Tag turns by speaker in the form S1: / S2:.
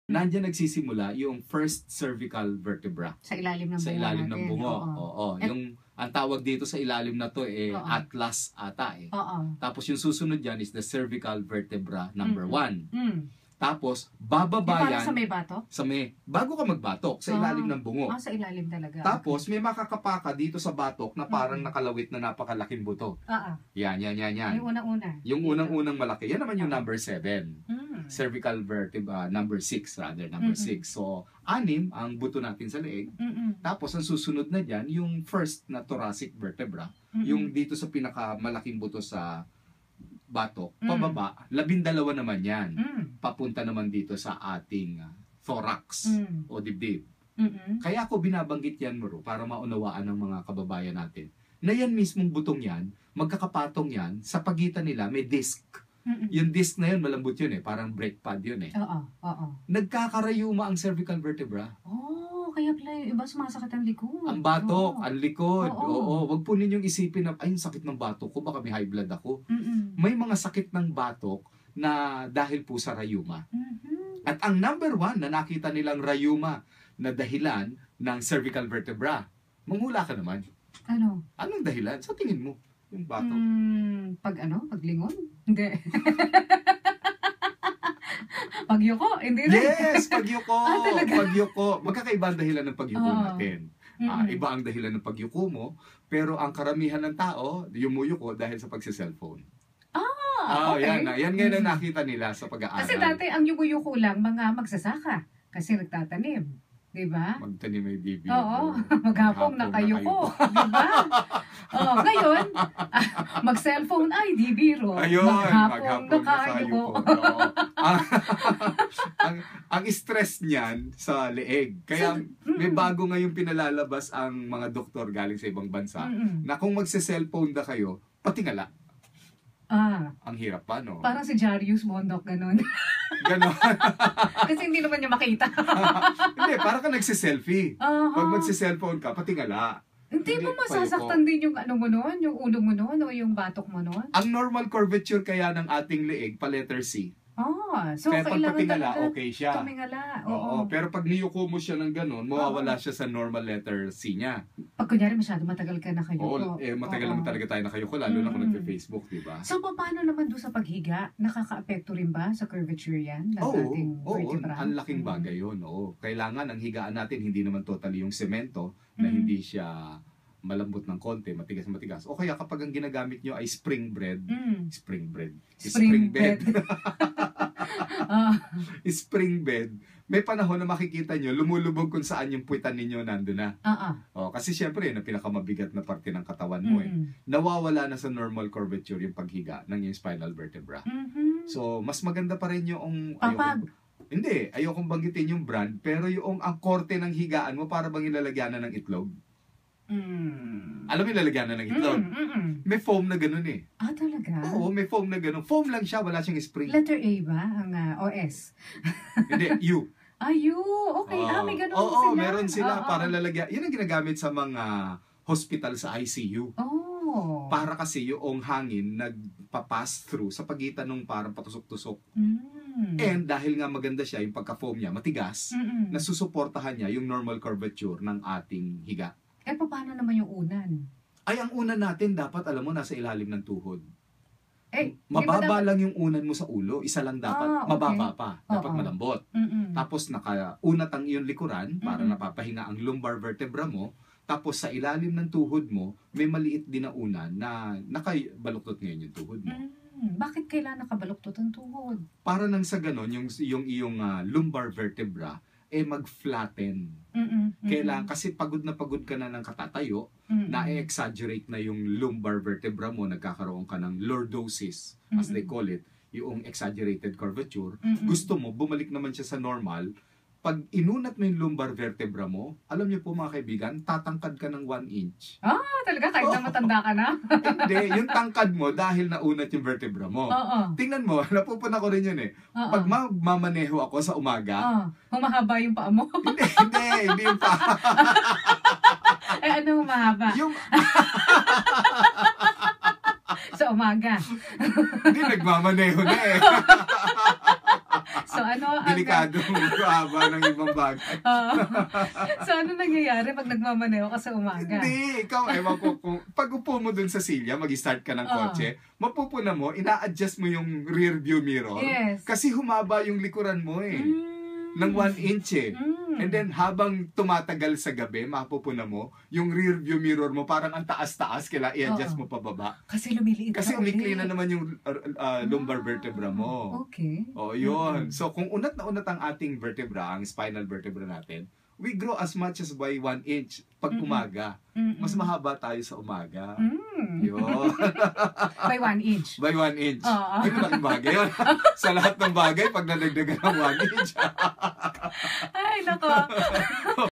S1: Nandiyan nagsisimula yung first cervical vertebra.
S2: Sa ilalim ng bungo.
S1: Sa ilalim
S2: natin.
S1: ng bungo. Oo. Yung ang tawag dito sa ilalim na to atlas ata eh.
S2: Oo.
S1: Tapos yung susunod yan is the cervical vertebra number 1. Tapos
S2: Yung
S1: bababa
S2: parang
S1: yan
S2: sa may bato?
S1: bago ka magbatok sa ilalim ng bungo.
S2: Sa ilalim talaga.
S1: Tapos may makakapaka dito sa batok na parang nakalawit na napakalaking buto. Yan.
S2: Yung unang-una.
S1: Yung unang-unang malaki. Yan naman yung number 7. Cervical vertebra, number 6 rather, number 6. So, 6 ang buto natin sa leeg. Tapos, ang susunod na dyan, yung first na thoracic vertebra, yung dito sa pinakamalaking buto sa batok, pababa, 12 naman yan. Papunta naman dito sa ating thorax o dibdib. Kaya ako binabanggit yan, Maro, para maunawaan ng mga kababayan natin, na yan mismong butong yan, magkakapatong yan, sa pagitan nila may disc. Yung disc na yun, malambot yun eh. Parang brake pad yun eh.
S2: Oo.
S1: Nagkakarayuma ang cervical vertebra.
S2: Kaya pala yung iba sumasakit ang likod.
S1: Ang batok, ang likod. Oo. Wag po ninyong isipin na, ay, sakit ng batok ko, baka may high blood ako. May mga sakit ng batok na dahil po sa rayuma. At ang number 1 na nakita nilang rayuma na dahilan ng cervical vertebra, manghula ka naman. Anong dahilan? Sa tingin mo? Yung batok?
S2: Paglingon? Hindi. Pagyuko? Hindi rin.
S1: Yes! Pagyuko!
S2: Talaga?
S1: Pagyuko. Magkakaiba ang dahilan ng pagyuko natin. Iba ang dahilan ng pagyuko mo, pero ang karamihan ng tao, yumuyuko dahil sa pagsiselfone.
S2: Okay.
S1: Yan ngayon ang nakita nila sa pag-aaral.
S2: Kasi dati ang yumuyuko lang mga magsasaka. Kasi nagtatanim. Diba?
S1: Magtanim ay bibi.
S2: Oo. Maghapong nakayuko. Diba? Ngayon, mag-cellphone ay di biro. Maghapong nakayuko.
S1: Ang stress niyan sa leeg. Kaya may bago ngayong pinalalabas ang mga doktor galing sa ibang bansa na kung magse-cellphone na kayo, patingala. Ang hirap pa, no?
S2: Parang si Jarius Mondok, ganun.
S1: Ganon.
S2: Kasi hindi naman niya makita.
S1: Hindi, parang ka nagsiselfie. Pag magsiselfone ka, patingala.
S2: Hindi mo masasaktan din yung ano mo noon, yung ulo mo noon, o yung batok mo noon?
S1: Ang normal curvature kaya ng ating leeg, pa letter C.
S2: So
S1: kaya pag patingala, okay siya.
S2: Tumingala,
S1: oo. Pero pag niyuko mo siya ng ganon, mawawala siya sa normal letter C niya.
S2: Pag kunyari masyado matagal ka na kayuko.
S1: Matagal naman talaga tayo na kayuko, lalo na kung nagpe-Facebook, diba?
S2: So, paano naman doon sa paghiga? Nakaka-apekto rin ba sa curvature yan?
S1: Oo, ang laking bagay yun. Kailangan ang higaan natin, hindi naman totally yung semento, na hindi siya malambot ng konti, matigas. O kaya kapag ang ginagamit nyo ay spring bed. Spring bed. May panahon na makikita nyo, lumulubog kung saan yung puwitan ninyo nandun na. Kasi syempre, yun ang pinakamabigat na parte ng katawan mo nawawala na sa normal curvature yung paghiga ng yung spinal vertebra. So, mas maganda pa rin yung ayokong banggitin yung brand, pero yung ang korte ng higaan mo para bang ilalagyanan ng itlog. Alam mo yung lalagyanan ng itlog? May foam na ganun eh.
S2: Talaga?
S1: Oo, may foam na ganun. Foam lang siya, wala siyang spring.
S2: Letter A ba? Ang OS?
S1: Hindi, U.
S2: U. Okay, may ganun sila.
S1: Oo, meron sila para lalagyan. Yun ang ginagamit sa mga hospital sa ICU. Para kasi yung hangin nagpa-pass through sa pagitan ng parang patusok-tusok. And dahil nga maganda siya, yung pagka-foam niya, matigas, nasusuportahan niya yung normal curvature ng ating higa.
S2: Paano naman yung unan?
S1: Ang unan natin dapat, alam mo, nasa ilalim ng tuhod. Mababa lang yung unan mo sa ulo. Isa lang dapat, mababa pa. Dapat malambot. Tapos nakaunat ang iyong likuran para napapahinga ang lumbar vertebra mo. Tapos sa ilalim ng tuhod mo, may maliit din na unan na nakabaluktot ngayon yung tuhod mo.
S2: Bakit kailangan nakabaluktot ang tuhod?
S1: Para nang sa ganon, yung iyong lumbar vertebra, mag-flatten. Kailangan, kasi pagod na pagod ka na ng katatayo, na-exaggerate na yung lumbar vertebra mo, nagkakaroon ka ng lordosis, as they call it, yung exaggerated curvature. Gusto mo, bumalik naman siya sa normal. Pag inunat mo yung lumbar vertebra mo, alam niyo po mga kaibigan, tatangkad ka ng 1 inch.
S2: Talaga? Kahit na matanda ka na?
S1: Hindi, yung tangkad mo dahil naunat yung vertebra mo. Tingnan mo, napupuna ko rin yun eh. Pag mamaneho ako sa umaga,
S2: humahaba yung paa mo?
S1: hindi yung paa.
S2: Ano humahaba? Sa umaga.
S1: Hindi, nagmamaneho na eh.
S2: So ano
S1: Delikado haba ng ibang bagay.
S2: So ano nangyayari pag nagmamaneho ka sa umaga?
S1: Hindi, ikaw, ewan ko, kung pag upo mo dun sa silya, mag-start ka ng kotse, mapupuna mo, ina-adjust mo yung rear view mirror.
S2: Yes.
S1: Kasi humaba yung likuran mo eh. Ng 1 inch eh. And then, habang tumatagal sa gabi, mapupuna mo, yung rear view mirror mo, parang ang taas-taas, kailangan i-adjust mo pababa.
S2: Kasi lumiliit
S1: Kasi
S2: ka ulit.
S1: umikli na naman yung lumbar vertebra mo.
S2: Okay.
S1: O, yun. So, kung unat na unat ang ating vertebra, ang spinal vertebra natin, we grow as much as by 1 inch pag umaga. Mas mahaba tayo sa umaga. Yun.
S2: By 1 inch.
S1: By 1 inch. Ay, malaking bagay yun. Sa lahat ng bagay, pag nadagdagan ng 1 inch.
S2: Ay, nako.